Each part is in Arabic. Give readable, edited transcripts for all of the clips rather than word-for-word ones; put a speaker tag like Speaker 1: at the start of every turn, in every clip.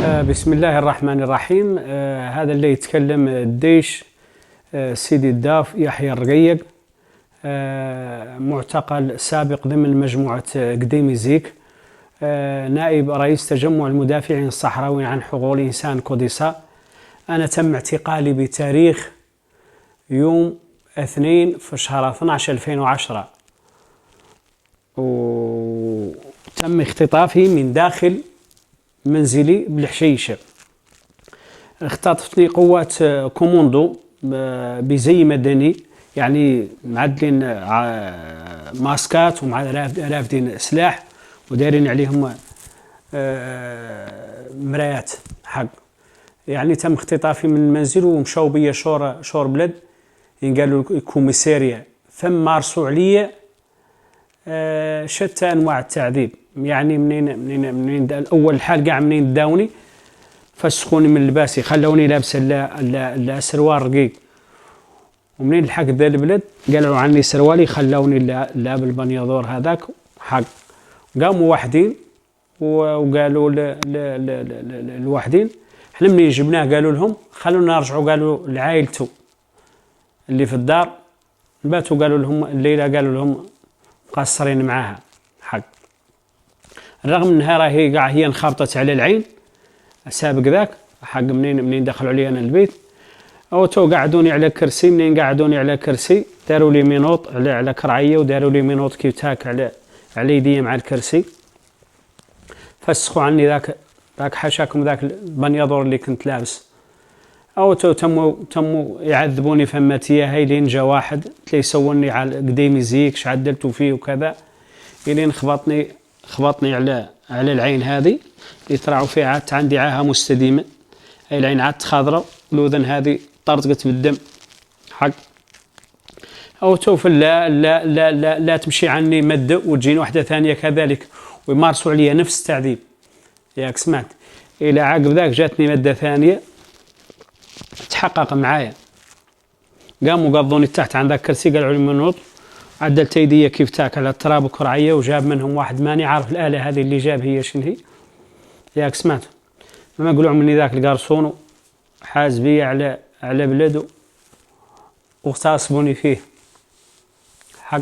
Speaker 1: بسم الله الرحمن الرحيم. هذا اللي يتكلم الديش سيدي الداف يحيى الرقيق، معتقل سابق ضمن مجموعة قديميزيك، نائب رئيس تجمع المدافعين الصحراويين عن حقوق الإنسان كوديسا. أنا تم اعتقالي بتاريخ يوم 2 في شهر 12 2010، وتم اختطافي من داخل منزلي بالحشيشة. اختطفتني قوات كوموندو بزي مدني، يعني معدلين ماسكات رافدين سلاح ودايرين عليهم مرايات حق. يعني تم اختطافي من المنزل ومشاو بيا شور بلد، قالوا الكوميسارية، ثم مارسوا عليا شتى انواع التعذيب. يعني منين اول حال كاع منين داوني فسخوني من لباسي، خلوني لابس السروال رقيق، ومنين لحق ذا البلد قالوا عني سروالي، خلوني لاب البنياضور هذاك حق. قاموا واحدين وقالوا الواحدين احنا منين جبناه قالوا لهم خلونا نرجعوا، قالوا لعائلته اللي في الدار باتوا، قالوا لهم الليله قالوا لهم مقصرين معاها حق. الرغم انها راهي كاع هي انخبطت على العين سابق ذاك حق. منين دخلوا علي انا البيت او تو قعدوني على كرسي، منين قعدوني على كرسي داروا لي مينوط على كرعيه، وداروا لي مينوط كي تاك على يدي مع الكرسي، فسخوا عني ذاك حاشاكم ذاك البنياضور اللي كنت لابس. او تو تموا يعذبوني فماتيه هاي. لين جا واحد تلي يسولني على قديمي زيك اش عدلتوا فيه وكذا، لين خبطني على العين هذه اللي تراعوا فيها، عاد عندي عاهه مستديمه، هاي العين عاد خضراء، الاذن هذه طرطقت بالدم حق. او توف لا لا لا لا, لا تمشي عني مد وتجيني واحده ثانيه كذلك ويمارسوا عليا نفس التعذيب. ياك سمعت؟ الى عقب ذاك جاتني مده ثانيه تحقق معايا، قاموا قضوني تحت عند ذاك الكرسي، قالوا لي منوط، عدلت يدي كيف تاك على التراب وكرعيه، وجاب منهم واحد ماني عارف الاله هذه اللي جاب هي شنو هي. ياك سمعت؟ ما قلعوا مني ذاك القرصون حاز بي على بلده واغتصبوني فيه حق.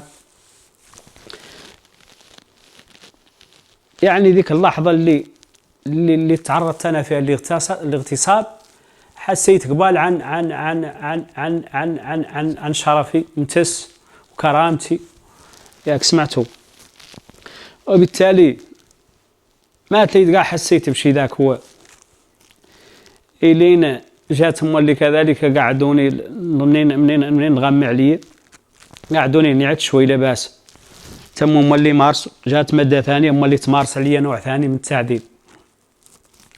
Speaker 1: يعني ذيك اللحظه اللي تعرضت انا فيها الاغتصاب، حسيت قبال عن شرفي امتس وكرامتي. ياك سمعتوا؟ وبالتالي ما تليد قاع حسيت بشي ذاك هو. إلينا جاتهم اللي كذلك قعدوني منين نغمي علي، قعدوني نعد شوي لباس، تموا مولي مارس جات مدة ثانية مولي تمارس علي نوع ثاني من التعذيب.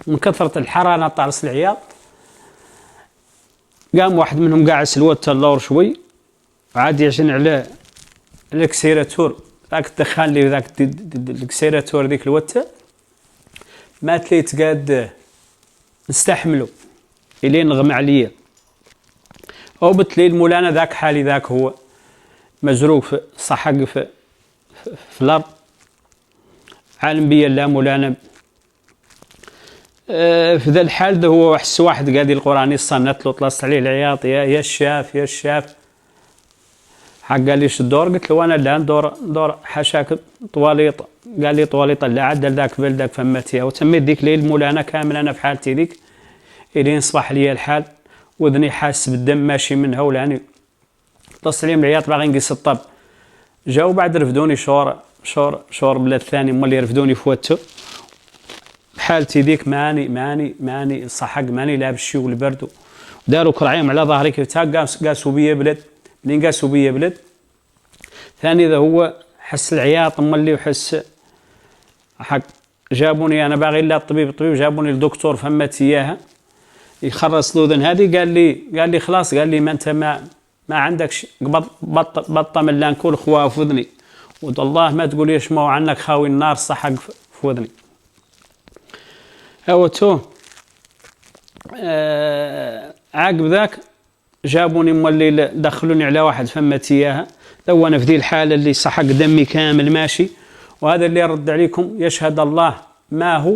Speaker 1: من كثرة الحرارة طارس العياط، قام واحد منهم قاعد سلوت اللور شوي وعاد يعشن على الكسيراتور، ذاك دخل لي ذاك الكسيراتور ذيك الوتة، ما تليت قاد نستحمله إلين نغمى عليا. أو بتلي مولانا ذاك حالي، ذاك هو مزروق في صحق في الأرض، عالم بيا لا مولانا. في ذا الحال ده هو حس واحد قاعد القراني صنت له طلصت عليه العياط، يا الشاف حق. قال لي الدور؟ قلت له انا لا دور حاشاك طواليط. قال لي طواليط لا عدل ذاك بلدك فمتيها. وتميت ذيك ليل مولانا كامل انا في حالتي ذيك، الين صبح لي الحال وذني حاس بالدم ماشي منها، ولاني طلصت عليهم العياط باغي نقيس الطب. جاوا بعد رفدوني شور بلاد ثاني، هما اللي رفدوني في وتو. حالتي ذيك ماني صحق، ماني لابس شي والبرد، داروا كرعيم على ظهري كيف تاك، قاسوا بيا بلد. منين قاسوا بيا بلد ثاني ذا هو حس العياط اللي وحس حق. جابوني انا باغي لا الطبيب جابوني للدكتور فمت اياها يخرص الاذن هذه. قال لي خلاص، قال لي ما انت ما عندك شيء، بط من لانكول خوا في اذني، والله ما تقول ليش ما عنك خاوي النار صحق في اذني. هو تو عقب ذاك جابوني مولي دخلوني على واحد فمت اياها، لو انا في ذي الحاله اللي صحق دمي كامل ماشي. وهذا اللي يرد عليكم يشهد الله ما هو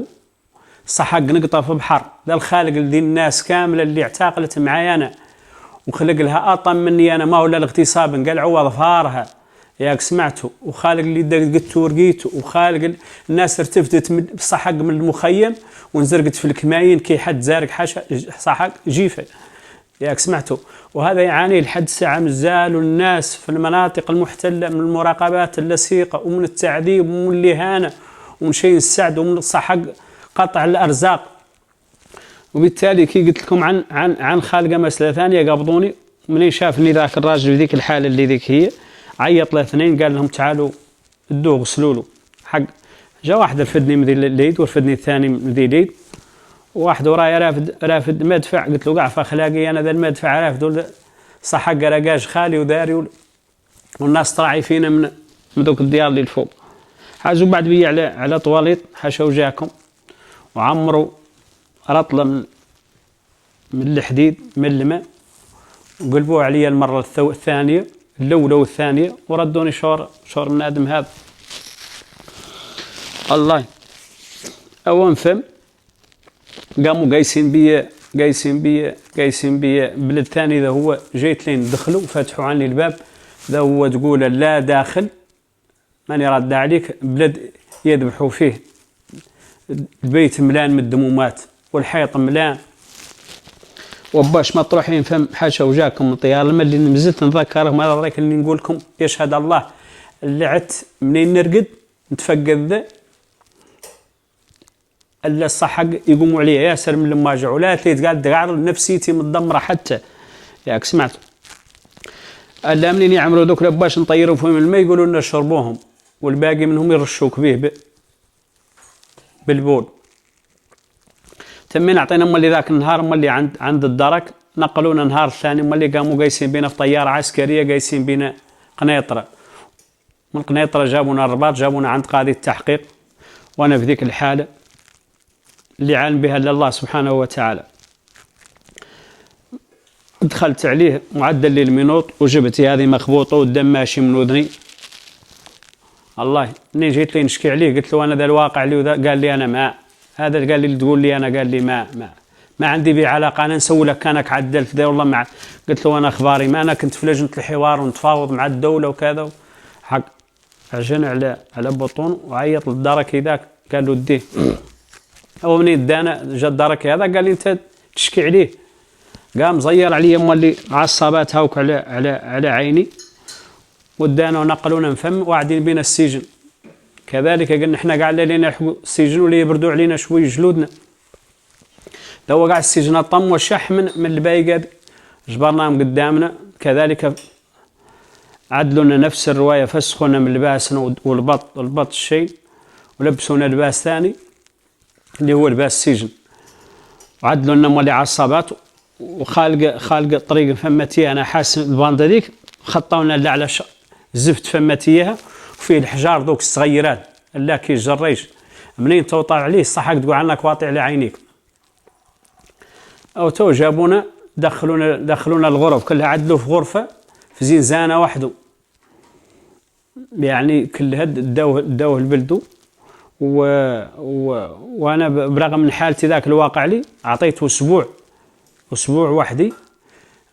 Speaker 1: صحق نقطة في بحر، ذا الخالق لذي الناس كاملة اللي اعتقلت معايا أنا وخلق لها أطم مني أنا، ما ولا الاغتصاب، قال عوض فارها ياك سمعتوا، وخالق اللي قلت ورقيته، وخالق الناس ارتفدت بصحق من المخيم ونزرقت في الكماين كي حد زارق حشا صحق جيفه ياك سمعتوا. وهذا يعاني لحد ساعة مزال، والناس في المناطق المحتلة من المراقبات اللصيقة ومن التعذيب ومن الإهانة ومن شيء السعد ومن صحق قطع الأرزاق. وبالتالي كي قلت لكم عن خالقة مسألة ثانية، قبضوني منين شافني ذاك الراجل في ذيك الحالة اللي ذيك هي، عيط لاثنين قال لهم تعالوا ادوه غسلوا له حق. جا واحد رفدني من ذي اليد ورفدني الثاني من ذي اليد، واحد ورايا رافد مدفع، قلت له قاع في اخلاقي انا ذا المدفع رافد صحق رقاش خالي وداري والناس طاعي فينا من ذوك الديار اللي الفوق. حاجوا بعد بي على طواليط حاشا وجاكم وعمروا رطله من الحديد من الماء وقلبوه علي المره الثانيه الاولى والثانيه وردوني شعور من ادم هذا الله. اول فم قاموا قايسين بيا بلد ثاني، ذا هو جيت لين دخلوا فتحوا عني الباب، ذا هو تقول لا داخل ماني راد عليك، بلد يذبحوا فيه، البيت ملان من الدمومات والحيط ملان وباش ما تروحين فم حاشا وجاكم من طيار لما اللي نزلت نذكره ما ذاك اللي نقول لكم يشهد الله اللي عدت منين نرقد نتفقد ذا الا الصحق يقوموا عليه ياسر من الماجع ولا تليت قاعد قاعد نفسيتي متدمره حتى ياك سمعت. الا منين يعملوا دوك باش نطيروا فيهم الماء يقولوا لنا شربوهم والباقي منهم يرشوك به بالبول. تمين عطينا مالي ذاك النهار مالي عند الدرك نقلونا النهار الثاني مالي قاموا قايسين بينا في طياره عسكريه قايسين بينا قنيطره، من قنيطره جابونا الرباط جابونا عند قاضي التحقيق، وانا في ذيك الحاله اللي عالم بها الا الله سبحانه وتعالى. دخلت عليه معدل للمنوط وجبتي هذه مخبوطه والدم ماشي من اذني الله. منين جيت لي نشكي عليه قلت له انا ذا الواقع اللي قال لي انا ما هذا قال لي تقول لي انا قال لي ما عندي به علاقه، انا نسوي لك كانك عدلت ذا والله مع. قلت له انا اخباري ما انا كنت في لجنه الحوار ونتفاوض مع الدوله وكذا حق عجن على بطون وعيط للدرك ذاك قال له اديه. هو منين ادانا جا الدرك هذا قال لي انت تشكي عليه، قام زير علي مولي عصابات هاوك على عيني ودانا ونقلونا من فم وقاعدين بينا السجن. كذلك قلنا احنا قاعد لنا يحكوا السجن ولا يبردوا علينا شوي جلودنا. لو قاعد السجن الطم والشح من الباقي جبرناهم قدامنا. كذلك عدلونا نفس الروايه، فسخونا من لباسنا والبط الشيء ولبسونا لباس ثاني اللي هو لباس السجن، وعدلوا لنا مولي عصابات وخالق طريق فمتيه. انا حاسس الباندا ذيك خطونا اللي على زفت فمتيها وفيه الحجار ذوك الصغيرات لا كي الجريش منين توطى عليه الصحك تقول عنك واطي على عينيك. او تو جابونا دخلونا الغرف كلها عدلوا في غرفه في زنزانه وحده، يعني كل هد داوه البلدو وانا برغم من حالتي ذاك الواقع لي اعطيته اسبوع وحدي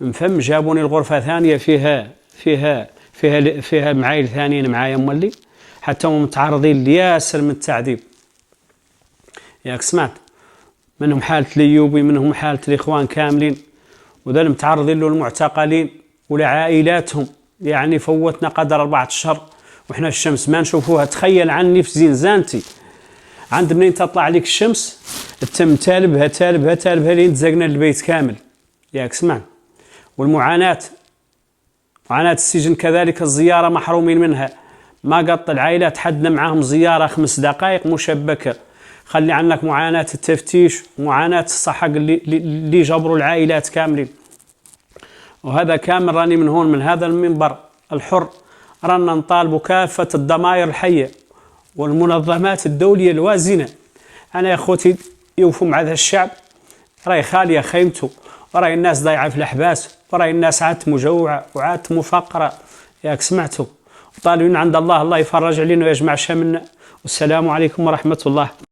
Speaker 1: مفهم. جابوني الغرفه ثانيه فيها معايل ثانيين معايا مولي حتى هم متعرضين لياسر من التعذيب ياك سمعت، منهم حاله ليوبي منهم حاله الاخوان كاملين وذا متعرضين له المعتقلين ولعائلاتهم. يعني فوتنا قدر 4 أشهر واحنا الشمس ما نشوفوها. تخيل عني في زنزانتي عند منين تطلع عليك الشمس تم تالبها لين تزقنا البيت كامل ياك سمع. والمعاناة معاناة السجن كذلك الزيارة محرومين منها، ما قط العائلات حدنا معاهم زيارة 5 دقائق مشبكة. خلي عنك معاناة التفتيش ومعاناة الصحق اللي جبروا العائلات كاملين. وهذا كامل راني من هون من هذا المنبر الحر رانا نطالب كافة الضمائر الحية والمنظمات الدولية الوازنة. أنا يا أخوتي يوفوا مع هذا الشعب، راي خالية خيمته وراي الناس ضايعة في الأحباس وراي الناس عادت مجوعة وعادت مفقرة ياك سمعتوا. طالبين عند الله يفرج علينا ويجمع شملنا. والسلام عليكم ورحمة الله.